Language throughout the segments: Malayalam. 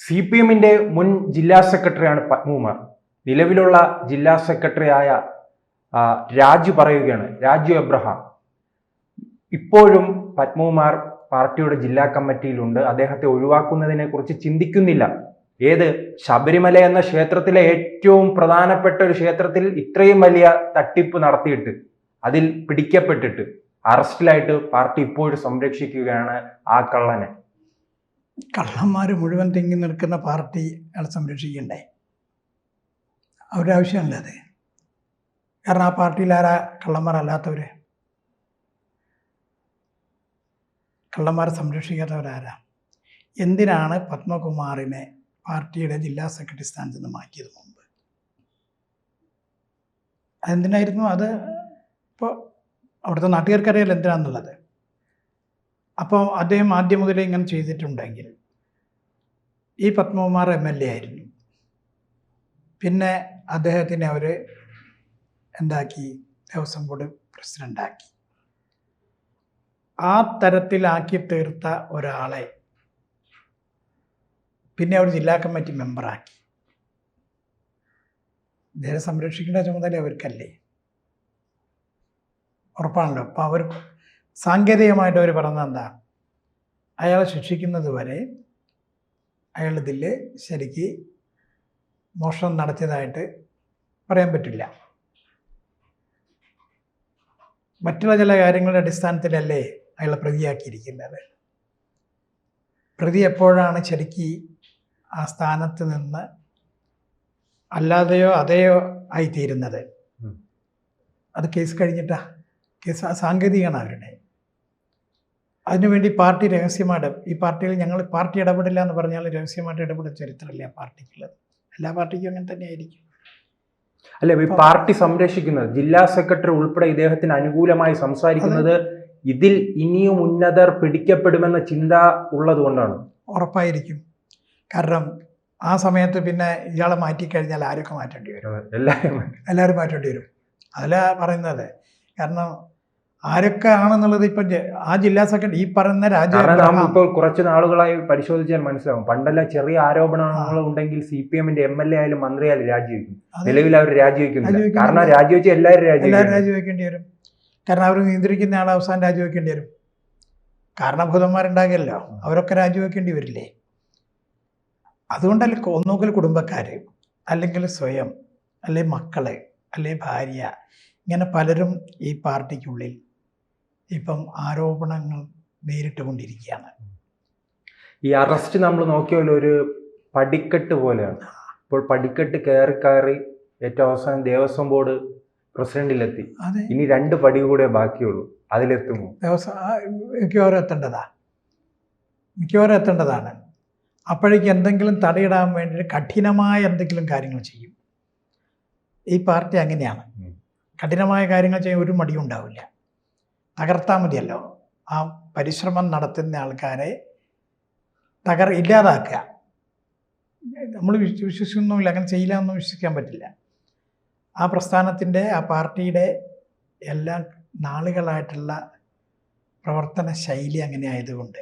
CPM-ന്റെ മുൻ ജില്ലാ സെക്രട്ടറിയാണ് പത്മകുമാർ. നിലവിലുള്ള ജില്ലാ സെക്രട്ടറിയായ രാജു പറയുകയാണ്, രാജു എബ്രഹാം ഇപ്പോഴും പത്മകുമാർ പാർട്ടിയുടെ ജില്ലാ കമ്മിറ്റിയിലുണ്ട്. അദ്ദേഹത്തെ ഒഴിവാക്കുന്നതിനെ കുറിച്ച് ചിന്തിക്കുന്നില്ല. ഏത് ശബരിമല എന്ന ക്ഷേത്രത്തിലെ ഏറ്റവും പ്രധാനപ്പെട്ട ഒരു ക്ഷേത്രത്തിൽ ഇത്രയും വലിയ തട്ടിപ്പ് നടത്തിയിട്ട് അതിൽ പിടിക്കപ്പെട്ടിട്ട് അറസ്റ്റിലായിട്ട് പാർട്ടി ഇപ്പോഴും സംരക്ഷിക്കുകയാണ് ആ കള്ളനെ. കള്ളന്മാർ മുഴുവൻ തിങ്ങി നിൽക്കുന്ന പാർട്ടി അയാളെ സംരക്ഷിക്കണ്ടേ? അവരുടെ ആവശ്യമല്ല അത്. കാരണം ആ പാർട്ടിയിൽ ആരാ കള്ളന്മാരല്ലാത്തവർ? കള്ളന്മാരെ സംരക്ഷിക്കാത്തവരാരാ? എന്തിനാണ് പത്മകുമാറിനെ പാർട്ടിയുടെ ജില്ലാ സെക്രട്ടറി സ്ഥാനത്ത് നിന്ന് മാറ്റിയത് മുമ്പ്? അതെന്തിനായിരുന്നു? അത് ഇപ്പോൾ അവിടുത്തെ നാട്ടുകാർക്കറിയാലോ എന്തിനാണെന്നുള്ളത്. അപ്പോൾ അദ്ദേഹം ആദ്യം മുതലേ ഇങ്ങനെ ചെയ്തിട്ടുണ്ടെങ്കിൽ ഈ പത്മകുമാർ MLA ആയിരുന്നു. പിന്നെ അദ്ദേഹത്തിനെ അവർ എന്താക്കി? ദേവസ്വം ബോർഡ് പ്രസിഡൻ്റാക്കി. ആ തരത്തിലാക്കി തീർത്ത ഒരാളെ പിന്നെ അവർ ജില്ലാ കമ്മിറ്റി മെമ്പറാക്കി. ഇദ്ദേഹം സംരക്ഷിക്കേണ്ട ചുമതല അവർക്കല്ലേ? ഉറപ്പാണല്ലോ. അപ്പോൾ അവർ സാങ്കേതികമായിട്ട് അവർ പറഞ്ഞത് എന്താ? അയാളെ ശിക്ഷിക്കുന്നത് വരെ അയാളിതിൽ ശരിക്ക് മോഷണം നടത്തിയതായിട്ട് പറയാൻ പറ്റില്ല. മറ്റുള്ള ചില കാര്യങ്ങളുടെ അടിസ്ഥാനത്തിലല്ലേ അയാളെ പ്രതിയാക്കിയിരിക്കുന്നത്. പ്രതി എപ്പോഴാണ് ശരിക്ക് ആ സ്ഥാനത്ത് നിന്ന് അല്ലാതെയോ അതെയോ ആയിത്തീരുന്നത്? അത് കേസ് കഴിഞ്ഞിട്ടാ. കേസ് സാങ്കേതികമാണ് അവരുടെ. അതിനുവേണ്ടി പാർട്ടി രഹസ്യമായിട്ട്, ഈ പാർട്ടിയിൽ ഞങ്ങൾ പാർട്ടി ഇടപെടില്ല എന്ന് പറഞ്ഞാൽ രഹസ്യമായിട്ട് ഇടപെടുന്ന ചരിത്രമല്ല പാർട്ടിക്കുള്ളത്. എല്ലാ പാർട്ടിക്കും അങ്ങനെ തന്നെ ആയിരിക്കും. അല്ലെ, ഈ പാർട്ടി സംരക്ഷിക്കുന്നത് ജില്ലാ സെക്രട്ടറി ഉൾപ്പെടെ ഇദ്ദേഹത്തിന് അനുകൂലമായി സംസാരിക്കുന്നത് ഇതിൽ ഇനിയും ഉന്നതർ പിടിക്കപ്പെടുമെന്ന ചിന്ത ഉള്ളത് കൊണ്ടാണ്. ഉറപ്പായിരിക്കും. കാരണം ആ സമയത്ത് പിന്നെ ഇയാളെ മാറ്റിക്കഴിഞ്ഞാൽ ആരൊക്കെ മാറ്റേണ്ടി വരും? എല്ലാവരും മാറ്റേണ്ടി വരും. അതിലാ പറയുന്നത്. കാരണം ആരൊക്കെ ആണെന്നുള്ളത് ഇപ്പം ആ ജില്ലാ സെക്രട്ടറി ഈ പറയുന്ന ഇപ്പോൾ കുറച്ച് നാളുകളായി പരിശോധിച്ചാൽ മനസ്സിലാവും. പണ്ടെല്ലാം ചെറിയ ആരോപണങ്ങൾ ഉണ്ടെങ്കിൽ CPM-ന്റെ MLA ആയാലും മന്ത്രിയായാലും രാജിവെക്കും. നിലവിൽ അവർ രാജിവെക്കുന്നില്ല. കാരണം രാജിവെച്ച എല്ലാവരും രാജിവെക്കേണ്ടി വരും. കാരണം അവർ നിയന്ത്രിക്കുന്ന ആൾ അവസാനം രാജിവെക്കേണ്ടി വരും. കാരണഭൂതന്മാരുണ്ടാകില്ലല്ലോ, അവരൊക്കെ രാജിവെക്കേണ്ടി വരില്ലേ? അതുകൊണ്ടല്ല ഒന്നുകിൽ കുടുംബക്കാർ, അല്ലെങ്കിൽ സ്വയം, അല്ലെങ്കിൽ മക്കള്, അല്ലെങ്കിൽ ഭാര്യ, ഇങ്ങനെ പലരും ഈ പാർട്ടിക്കുള്ളിൽ ഇപ്പം ആരോപണങ്ങൾ നേരിട്ട് കൊണ്ടിരിക്കുകയാണ്. ഈ അറസ്റ്റ് നമ്മൾ നോക്കിയാൽ ഒരു പടിക്കെട്ട് പോലെയാണ്. ഇപ്പോൾ പടിക്കെട്ട് കയറി ഏറ്റവും അവസാനം ദേവസ്വം ബോർഡ് പ്രസിഡന്റിലെത്തി. ഇനി 2 പടി കൂടെ ബാക്കിയുള്ളൂ. അതിലെത്തുമോ? മിക്കവാറും എത്തേണ്ടതാണ്. അപ്പോഴേക്ക് എന്തെങ്കിലും തടയിടാൻ വേണ്ടി കഠിനമായ എന്തെങ്കിലും കാര്യങ്ങൾ ചെയ്യും. ഈ പാർട്ടി അങ്ങനെയാണ്. കഠിനമായ കാര്യങ്ങൾ ചെയ്യാൻ ഒരു മടിയും ഉണ്ടാവില്ല. തകർത്താൽ മതിയല്ലോ. ആ പരിശ്രമം നടത്തുന്ന ആൾക്കാരെ ഇല്ലാതാക്കുക. നമ്മൾ വിശ്വസിക്കുന്നുമില്ല, അങ്ങനെ ചെയ്യില്ല എന്ന് വിശ്വസിക്കാൻ പറ്റില്ല. ആ പ്രസ്ഥാനത്തിൻ്റെ, ആ പാർട്ടിയുടെ എല്ലാ നാളുകളായിട്ടുള്ള പ്രവർത്തന ശൈലി അങ്ങനെ ആയതുകൊണ്ട്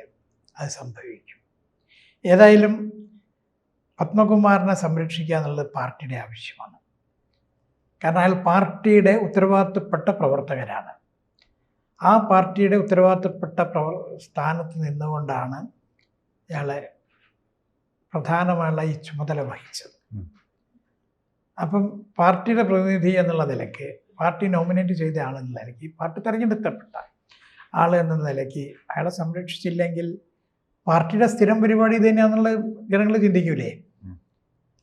അത് സംഭവിക്കും. ഏതായാലും പത്മകുമാറിനെ സംരക്ഷിക്കുക എന്നുള്ളത് പാർട്ടിയുടെ ആവശ്യമാണ്. കാരണം അയാൾ പാർട്ടിയുടെ ഉത്തരവാദിത്തപ്പെട്ട പ്രവർത്തകരാണ്. ആ പാർട്ടിയുടെ ഉത്തരവാദിത്തപ്പെട്ട സ്ഥാനത്ത് നിന്നുകൊണ്ടാണ് അയാളെ പ്രധാനമായുള്ള ഈ ചുമതല വഹിച്ചത്. അപ്പം പാർട്ടിയുടെ പ്രതിനിധി എന്നുള്ള നിലയ്ക്ക്, പാർട്ടി നോമിനേറ്റ് ചെയ്ത ആളെന്ന നിലയ്ക്ക്, പാർട്ടി തിരഞ്ഞെടുക്കപ്പെട്ട ആൾ എന്ന നിലയ്ക്ക് അയാളെ സംരക്ഷിച്ചില്ലെങ്കിൽ പാർട്ടിയുടെ സ്ഥിരം പരിപാടി ഇത് തന്നെയാണെന്നുള്ള ജനങ്ങൾ ചിന്തിക്കൂലേ?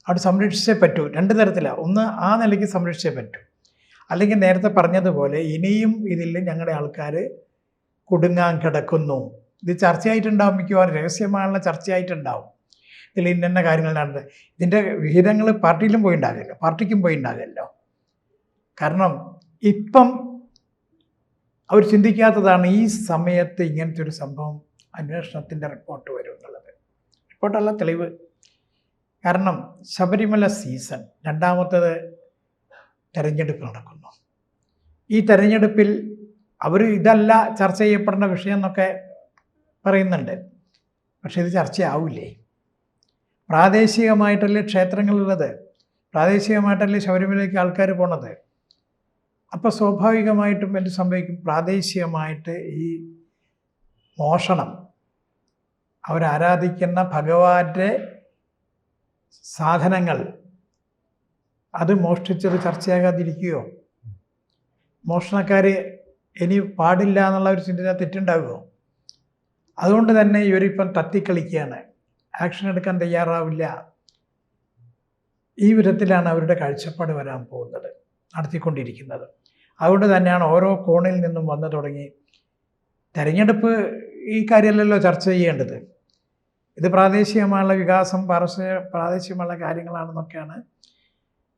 അവിടെ സംരക്ഷിച്ചേ പറ്റൂ. 2 തരത്തിലാണ്. ഒന്ന്, ആ നിലയ്ക്ക് സംരക്ഷിച്ചേ പറ്റൂ. അല്ലെങ്കിൽ നേരത്തെ പറഞ്ഞതുപോലെ ഇനിയും ഇതിൽ ഞങ്ങളുടെ ആൾക്കാർ കുടുങ്ങാൻ കിടക്കുന്നു. ഇത് ചർച്ചയായിട്ടുണ്ടാവും. മിക്കവാറും രഹസ്യമായുള്ള ചർച്ചയായിട്ടുണ്ടാവും. ഇതിൽ ഇന്ന കാര്യങ്ങൾ നടന്നത്. ഇതിൻ്റെ വിഹിതങ്ങൾ പാർട്ടിയിലും പോയിണ്ടാകല്ലോ, പാർട്ടിക്കും പോയിണ്ടാകല്ലോ. കാരണം ഇപ്പം അവർ ചിന്തിക്കാത്തതാണ് ഈ സമയത്ത് ഇങ്ങനത്തെ ഒരു സംഭവം അന്വേഷണത്തിൻ്റെ റിപ്പോർട്ട് വരും എന്നുള്ളത്. റിപ്പോർട്ടല്ല, തെളിവ്. കാരണം ശബരിമല സീസൺ 2ാമത്തേത് തെരഞ്ഞെടുപ്പ് നടക്കുന്നു. ഈ തെരഞ്ഞെടുപ്പിൽ അവർ ഇതല്ല ചർച്ച ചെയ്യപ്പെടുന്ന വിഷയം എന്നൊക്കെ പറയുന്നുണ്ട്. പക്ഷെ ഇത് ചർച്ചയാവില്ലേ? പ്രാദേശികമായിട്ടല്ലേ ക്ഷേത്രങ്ങളുള്ളത്, പ്രാദേശികമായിട്ടല്ലേ ശബരിമലയ്ക്ക് ആൾക്കാർ പോണത്. അപ്പോൾ സ്വാഭാവികമായിട്ടും എന്ത് സംഭവിക്കും? പ്രാദേശികമായിട്ട് ഈ മോഷണം, അവരാരാധിക്കുന്ന ഭഗവാന്റെ സാധനങ്ങൾ അത് മോഷ്ടിച്ചത് ചർച്ചയാകാതിരിക്കുകയോ? മോഷണക്കാർ ഇനി പാടില്ല എന്നുള്ള ഒരു ചിന്ത തെറ്റുണ്ടാകുമോ? അതുകൊണ്ട് തന്നെ ഇവരിപ്പം തത്തിക്കളിക്കുകയാണ്, ആക്ഷൻ എടുക്കാൻ തയ്യാറാവില്ല. ഈ വിധത്തിലാണ് അവരുടെ കാഴ്ചപ്പാട് വരാൻ പോകുന്നത്, നടത്തിക്കൊണ്ടിരിക്കുന്നത്. അതുകൊണ്ട് തന്നെയാണ് ഓരോ കോണിൽ നിന്നും വന്നു തുടങ്ങി. തെരഞ്ഞെടുപ്പ് ഈ കാര്യമല്ലല്ലോ ചർച്ച ചെയ്യേണ്ടത്, ഇത് പ്രാദേശികമായുള്ള വികാസം, പ്രാദേശികമായുള്ള കാര്യങ്ങളാണെന്നൊക്കെയാണ്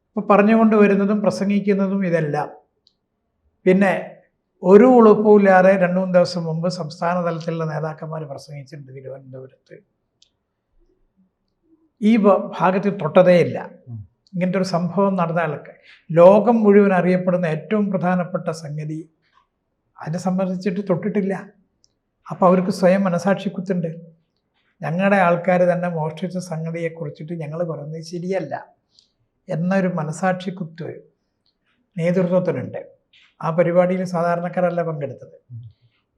ഇപ്പോൾ പറഞ്ഞുകൊണ്ട് വരുന്നതും പ്രസംഗിക്കുന്നതും ഇതെല്ലാം. പിന്നെ ഒരു ഉളുപ്പുമില്ലാതെ 2-3 ദിവസം മുമ്പ് സംസ്ഥാന തലത്തിലുള്ള നേതാക്കന്മാർ പ്രസംഗിച്ചിട്ടുണ്ട് തിരുവനന്തപുരത്ത്. ഈ ഭാഗത്ത് തൊട്ടതേയില്ല. ഇങ്ങനത്തെ ഒരു സംഭവം നടന്നാലൊക്കെ ലോകം മുഴുവൻ അറിയപ്പെടുന്ന ഏറ്റവും പ്രധാനപ്പെട്ട സംഗതി അതിനെ സംബന്ധിച്ചിട്ട് തൊട്ടിട്ടില്ല. അപ്പോൾ അവർക്ക് സ്വയം മനസാക്ഷി കുത്തുണ്ട്. ഞങ്ങളുടെ ആൾക്കാർ തന്നെ മോഷ്ടിച്ച സംഗതിയെക്കുറിച്ചിട്ട് ഞങ്ങൾ പറയുന്നത് ശരിയല്ല എന്നൊരു മനസാക്ഷി കുത്ത് നേതൃത്വത്തിനുണ്ട്. ആ പരിപാടിയിൽ സാധാരണക്കാരല്ല പങ്കെടുത്തത്.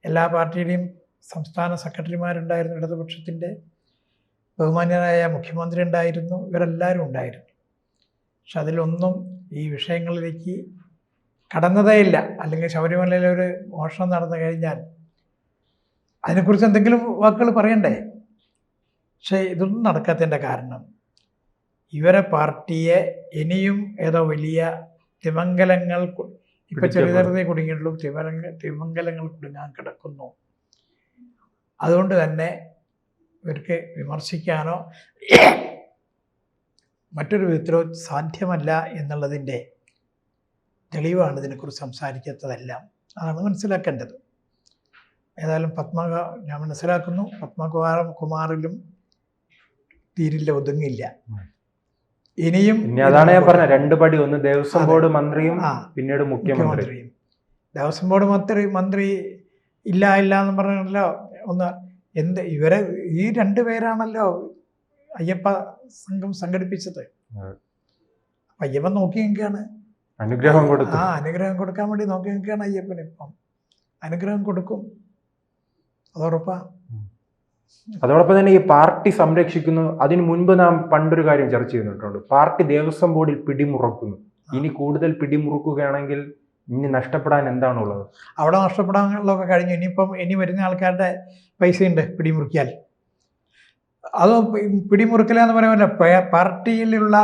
എല്ലാ പാർട്ടിയുടെയും സംസ്ഥാന സെക്രട്ടറിമാരുണ്ടായിരുന്നു, ഇടതുപക്ഷത്തിൻ്റെ ബഹുമാന്യനായ മുഖ്യമന്ത്രി ഉണ്ടായിരുന്നു, ഇവരെല്ലാവരും ഉണ്ടായിരുന്നു. പക്ഷെ അതിലൊന്നും ഈ വിഷയങ്ങളിലേക്ക് കടന്നതേയില്ല. അല്ലെങ്കിൽ ശബരിമലയിൽ ഒരു മോഷണം നടന്നു കഴിഞ്ഞാൽ അതിനെക്കുറിച്ച് എന്തെങ്കിലും വാക്കുകൾ പറയണ്ടേ? പക്ഷേ ഇതൊന്നും നടക്കാത്തതിൻ്റെ കാരണം ഇവരെ പാർട്ടിയെ ഇനിയും ഏതോ വലിയ തിമംഗലങ്ങൾ, ഇപ്പം ചെറുതറുതെ കുടുങ്ങിയിട്ടുള്ളൂ, തിമംഗലങ്ങൾ കുടുങ്ങാൻ കിടക്കുന്നു. അതുകൊണ്ട് തന്നെ ഇവർക്ക് വിമർശിക്കാനോ മറ്റൊരു വിധത്തിലോ സാധ്യമല്ല എന്നുള്ളതിൻ്റെ തെളിവാണ് ഇതിനെക്കുറിച്ച് സംസാരിക്കാത്തതെല്ലാം. അതാണ് മനസ്സിലാക്കേണ്ടത്. ഏതായാലും ഞാൻ മനസ്സിലാക്കുന്നു പത്മകുമാറിലും തീരില്ല, ഒതുങ്ങില്ല. ഇനിയും അതാണ് ഞാൻ പറഞ്ഞ 2 പടി, ഒന്ന് ദേവസ്വം ബോർഡ് മന്ത്രിയും പിന്നീട് മുഖ്യമന്ത്രിയും. ദേവസ്വം ബോർഡ് മന്ത്രി ഇല്ല എന്ന് പറഞ്ഞല്ലോ. ഒന്ന് ഇവരെ ഈ 2 പേരാണല്ലോ അയ്യപ്പ സംഘം സംഘടിപ്പിച്ചത്. അയ്യപ്പൻ നോക്കി നിൽക്കുകയാണ്, അനുഗ്രഹം കൊടുത്തു. അനുഗ്രഹം കൊടുക്കാൻ വേണ്ടി നോക്കി നിൽക്കുകയാണ് അയ്യപ്പൻ. ഇപ്പം അനുഗ്രഹം കൊടുക്കും, അതുറപ്പാ. അതോടൊപ്പം തന്നെ ഈ പാർട്ടി സംരക്ഷിക്കുന്നു. അതിനു മുൻപ് നാം പണ്ടൊരു കാര്യം ചർച്ച ചെയ്തിട്ടുണ്ട്, പാർട്ടി ദേവസ്വം ബോർഡിൽ പിടിമുറക്കുന്നു. ഇനി കൂടുതൽ പിടിമുറുക്കുകയാണെങ്കിൽ ഇനി നഷ്ടപ്പെടാൻ എന്താണുള്ളത്? അവിടെ നഷ്ടപ്പെടാനുള്ളതൊക്കെ കഴിഞ്ഞു. ഇനി വരുന്ന ആൾക്കാരുടെ പൈസയുണ്ട് പിടിമുറുക്കിയാൽ. അത് പിടിമുറുക്കില്ല എന്ന് പറയാമല്ലോ, പാർട്ടിയിലുള്ള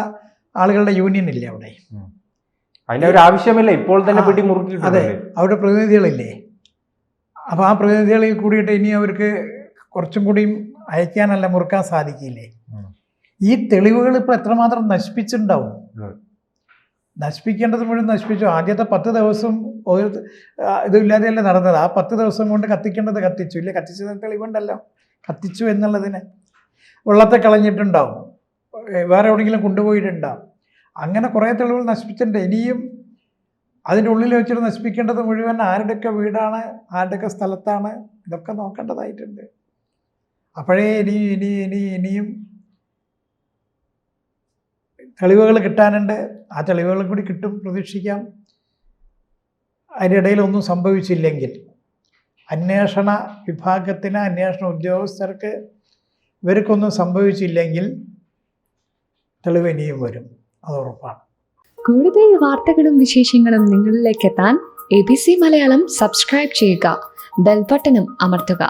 ആളുകളുടെ യൂണിയൻ ഇല്ലേ അവിടെ, അതിന്റെ ഒരു ആവശ്യമില്ല, ഇപ്പോൾ തന്നെ പിടിമുറുക്കി. അതെ, അവരുടെ പ്രതിനിധികളില്ലേ. അപ്പോൾ ആ പ്രതിനിധികളിൽ കൂടിയിട്ട് ഇനി അവർക്ക് കുറച്ചും കൂടിയും അയക്കാനല്ല മുറുക്കാൻ സാധിക്കില്ലേ? ഈ തെളിവുകൾ ഇപ്പോൾ എത്രമാത്രം നശിപ്പിച്ചിട്ടുണ്ടാവും. നശിപ്പിക്കേണ്ടത് മുഴുവൻ നശിപ്പിച്ചു. ആദ്യത്തെ 10 ദിവസം ഇതില്ലാതെയല്ലേ നടന്നത്. ആ 10 ദിവസം കൊണ്ട് കത്തിക്കേണ്ടത് കത്തിച്ചു. ഇല്ലേ, കത്തിച്ചത് തെളിവുണ്ടല്ലോ. കത്തിച്ചു എന്നുള്ളതിന് വെള്ളത്തെ കളഞ്ഞിട്ടുണ്ടാവും, വേറെ എവിടെയെങ്കിലും കൊണ്ടുപോയിട്ടുണ്ടാവും. അങ്ങനെ കുറേ തെളിവുകൾ നശിപ്പിച്ചിട്ടുണ്ട്. ഇനിയും അതിൻ്റെ ഉള്ളിൽ വെച്ചിട്ട് നശിപ്പിക്കേണ്ടത് മുഴുവൻ ആരുടെയൊക്കെ വീടാണ്, ആരുടെയൊക്കെ സ്ഥലത്താണ്, ഇതൊക്കെ നോക്കേണ്ടതായിട്ടുണ്ട്. അപ്പോഴേ ഇനിയും തെളിവുകൾ കിട്ടാനുണ്ട്. ആ തെളിവുകൾ കൂടി കിട്ടും, പ്രതീക്ഷിക്കാം. അതിനിടയിൽ ഒന്നും സംഭവിച്ചില്ലെങ്കിൽ അന്വേഷണ വിഭാഗത്തിന്, അന്വേഷണ ഉദ്യോഗസ്ഥർക്ക് ഇവർക്കൊന്നും സംഭവിച്ചില്ലെങ്കിൽ തെളിവ് ഇനിയും വരും, അത് ഉറപ്പാണ്. കൂടുതൽ വാർത്തകളും വിശേഷങ്ങളും നിങ്ങളിലേക്ക് എത്താൻ ABC മലയാളം സബ്സ്ക്രൈബ് ചെയ്യുക, ബെൽ ബട്ടണും അമർത്തുക.